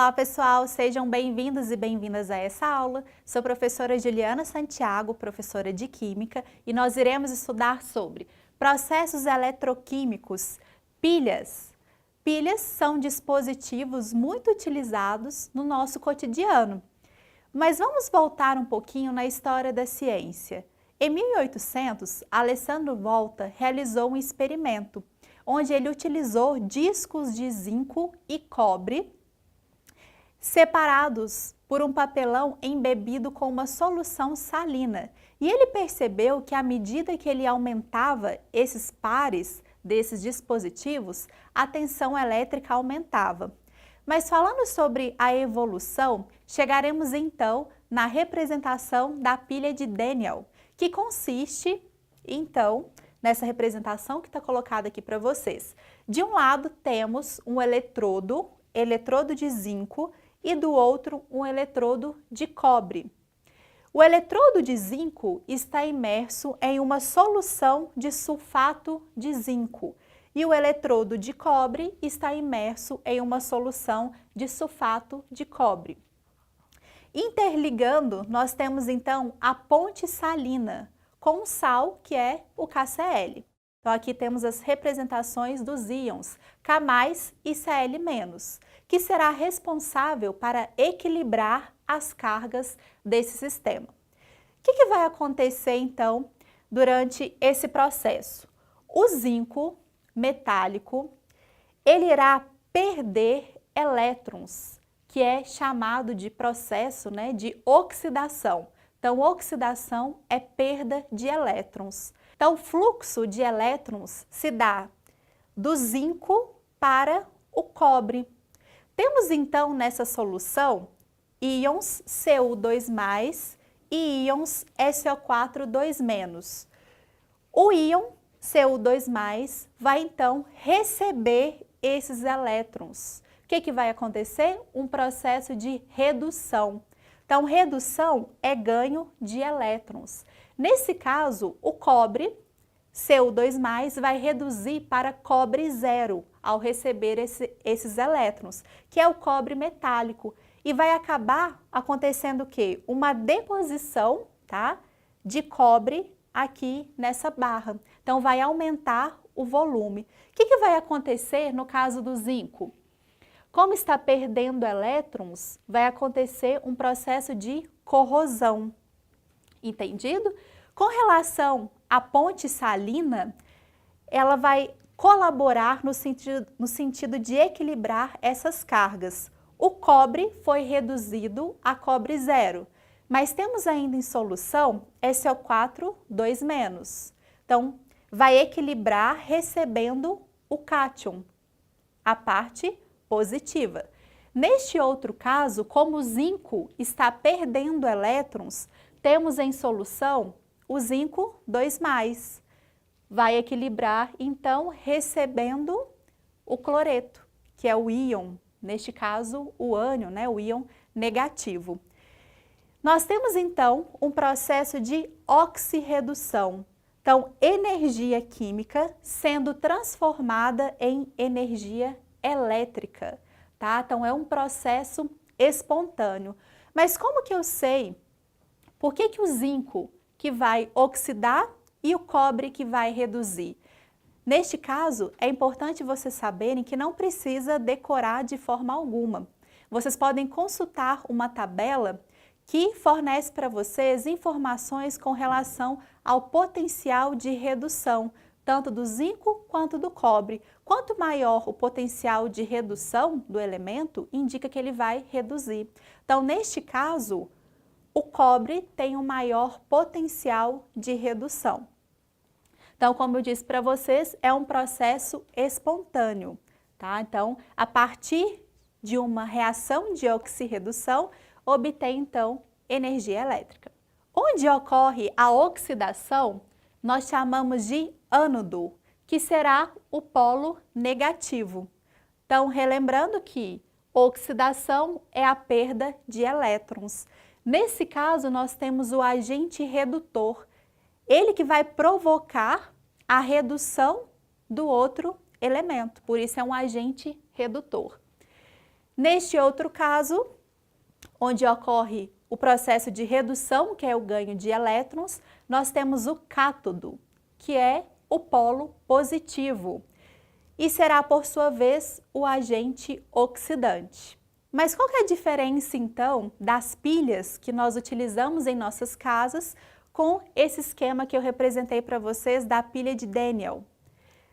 Olá pessoal, sejam bem-vindos e bem-vindas a essa aula. Sou a professora Juliana Santiago, professora de Química, e nós iremos estudar sobre processos eletroquímicos, pilhas. Pilhas são dispositivos muito utilizados no nosso cotidiano. Mas vamos voltar um pouquinho na história da ciência. Em 1800, Alessandro Volta realizou um experimento, onde ele utilizou discos de zinco e cobre separados por um papelão embebido com uma solução salina. E ele percebeu que à medida que ele aumentava esses pares desses dispositivos, a tensão elétrica aumentava. Mas falando sobre a evolução, chegaremos então na representação da pilha de Daniell, que consiste, então, nessa representação que está colocada aqui para vocês. De um lado temos um eletrodo de zinco, e do outro um eletrodo de cobre. O eletrodo de zinco está imerso em uma solução de sulfato de zinco e o eletrodo de cobre está imerso em uma solução de sulfato de cobre. Interligando, nós temos então a ponte salina com o sal, que é o KCl. Então aqui temos as representações dos íons K+ e Cl-, que será responsável para equilibrar as cargas desse sistema. O que vai acontecer então durante esse processo? O zinco metálico, ele irá perder elétrons, que é chamado de processo, de oxidação. Então, oxidação é perda de elétrons. Então, o fluxo de elétrons se dá do zinco para o cobre. Temos então nessa solução íons Cu2+ e íons SO4 2-. O íon Cu2+ vai então receber esses elétrons. O que vai acontecer? Um processo de redução. Então, redução é ganho de elétrons. Nesse caso, o cobre, Cu2+, vai reduzir para cobre 0 ao receber esses elétrons, que é o cobre metálico. E vai acabar acontecendo o quê? Uma deposição, de cobre aqui nessa barra. Então, vai aumentar o volume. O que vai acontecer no caso do zinco? Como está perdendo elétrons, vai acontecer um processo de corrosão. Entendido? Com relação à ponte salina, ela vai colaborar no sentido de equilibrar essas cargas. O cobre foi reduzido a cobre 0, mas temos ainda em solução SO4 2-. Então, vai equilibrar recebendo o cátion, a parte positiva. Neste outro caso, como o zinco está perdendo elétrons, temos em solução o zinco 2+. Vai equilibrar, então, recebendo o cloreto, que é o íon, neste caso, o ânion, o íon negativo. Nós temos, então, um processo de oxirredução. Então, energia química sendo transformada em energia elétrica, Então, é um processo espontâneo. Mas como que eu sei por que o zinco que vai oxidar e o cobre que vai reduzir? Neste caso, é importante vocês saberem que não precisa decorar de forma alguma. Vocês podem consultar uma tabela que fornece para vocês informações com relação ao potencial de redução, tanto do zinco quanto do cobre. Quanto maior o potencial de redução do elemento, indica que ele vai reduzir. Então, neste caso, o cobre tem um maior potencial de redução. Então, como eu disse para vocês, é um processo espontâneo, Então, a partir de uma reação de oxirredução, obtém, então, energia elétrica. Onde ocorre a oxidação, nós chamamos de ânodo, que será o polo negativo. Então, relembrando que oxidação é a perda de elétrons. Nesse caso, nós temos o agente redutor, ele que vai provocar a redução do outro elemento, por isso é um agente redutor. Neste outro caso, onde ocorre o processo de redução, que é o ganho de elétrons, nós temos o cátodo, que é o polo positivo, e será, por sua vez, o agente oxidante. Mas qual que é a diferença, então, das pilhas que nós utilizamos em nossas casas com esse esquema que eu representei para vocês da pilha de Daniell?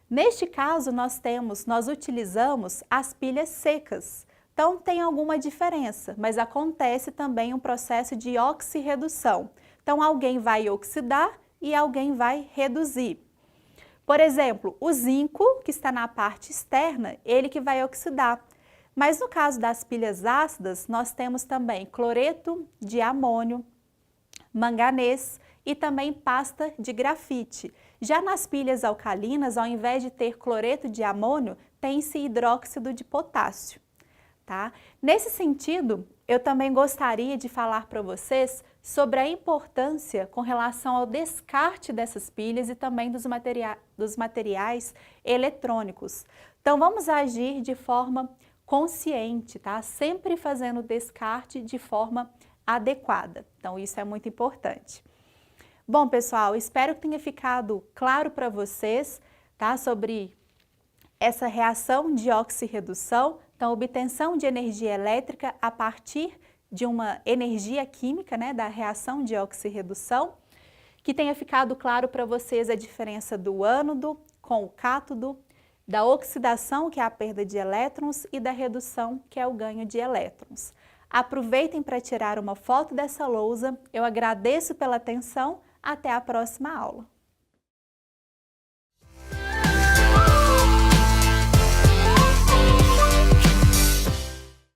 Neste caso, nós utilizamos as pilhas secas. Então, tem alguma diferença, mas acontece também um processo de oxirredução. Então, alguém vai oxidar e alguém vai reduzir. Por exemplo, o zinco, que está na parte externa, ele que vai oxidar. Mas no caso das pilhas ácidas, nós temos também cloreto de amônio, manganês e também pasta de grafite. Já nas pilhas alcalinas, ao invés de ter cloreto de amônio, tem-se hidróxido de potássio. Tá? Nesse sentido, eu também gostaria de falar para vocês sobre a importância com relação ao descarte dessas pilhas e também dos materiais eletrônicos. Então, vamos agir de forma consciente, tá? Sempre fazendo o descarte de forma adequada. Então, isso é muito importante. Bom, pessoal, espero que tenha ficado claro para vocês, tá? Sobre essa reação de oxirredução, então, obtenção de energia elétrica a partir de uma energia química, né, da reação de oxirredução, que tenha ficado claro para vocês a diferença do ânodo com o cátodo, da oxidação, que é a perda de elétrons, e da redução, que é o ganho de elétrons. Aproveitem para tirar uma foto dessa lousa, eu agradeço pela atenção, até a próxima aula.